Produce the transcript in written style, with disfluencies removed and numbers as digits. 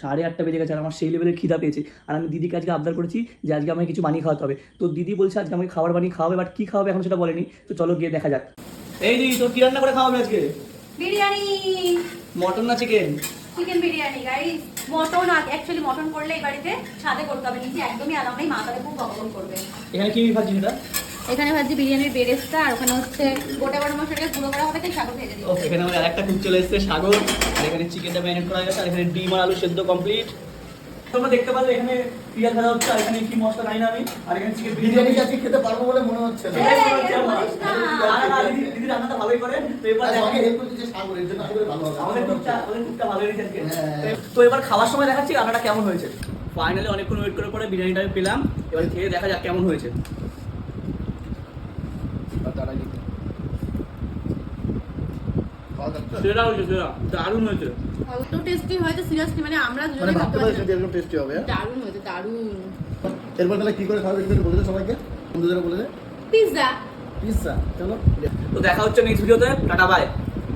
8:30 বেজে গেছে আর আমার সেই লেভেলের খিদা পেয়েছে। আর আমি দিদিকে আজকে আবদার করেছি যে আজকে আমাকে কিছু বানিয়ে খাওয়াতে হবে। তো দিদি বলছে আজকে আমাকে খাবার বানিয়ে খাওয়াবে, বাট কী খাওয়াবে এখন সেটা বলেনি। তো চলো গিয়ে দেখা যাক। এই দিদি, তোর কী রান্না করে খাওয়াবে আজকে? বিরিয়ানি। মটন না chicken? Chicken biryani guys. Mutton actually mutton করলে এই বাড়িতে ছাদে করতে হবে, নিচে একদমই আলাদা নেই, মা তাহলে খুব বকবক করবে। এখানে কি ভাজি এটা? এখানে ভাজি বিরিয়ানির বেরেস্তা, আর ওখানে হচ্ছে গোটা গরম মশলাটাকে গুঁড়ো করা হবে, তাই সাগর ভেজে দিই। ওকে, এখানে আমাদের আরেকটা কুক চলে এসেছে সাগর, আর এখানে চিকেনটা ম্যারিনেট করা গেছে, আর এখানে ডিম আর আলু সেদ্ধ কমপ্লিট। তোমরা দেখতে পাচ্ছ এখানে পেঁয়াজ ভাজা হচ্ছে, আর এখানে কি মশলা জানি না আমি, আর এখানে চিকেন বিরিয়ানি আজকে খেতে পারবো বলে মনে হচ্ছে না। দিদি রান্নাটা ভালোই করে। তো এবার আমাকে হেল্প করতে যে সাগরের জন্য আসলে ভালো হবে। আমাদের কুকটা ভালো হয়েছে আজকে। তো এবার খাওয়ার সময় দেখাচ্ছি রান্নাটা কেমন হয়েছে। ফাইনালি অনেকক্ষণ ওয়েট করার পরে বিরিয়ানিটা আমি পেলাম, এবার খেয়ে দেখা যাক কেমন হয়েছে। সেরা হয়েছে, সেরা দারুণ হয়েছে। কত টেস্টি হয়েছে সিরিয়াসলি, মানে আমরা মানে দুজনে ভাবতে পারিস না যে এরকম টেস্টি হবে। দারুণ হয়েছে, দারুণ। এরপর তাহলে কি করে খাওয়াবে একটু বলে দে সবাইকে, বন্ধুদের বলে দে। পিৎজা। পিৎজা, চলো। তো দেখা হচ্ছে নেক্সট ভিডিওতে, টাটা বাই।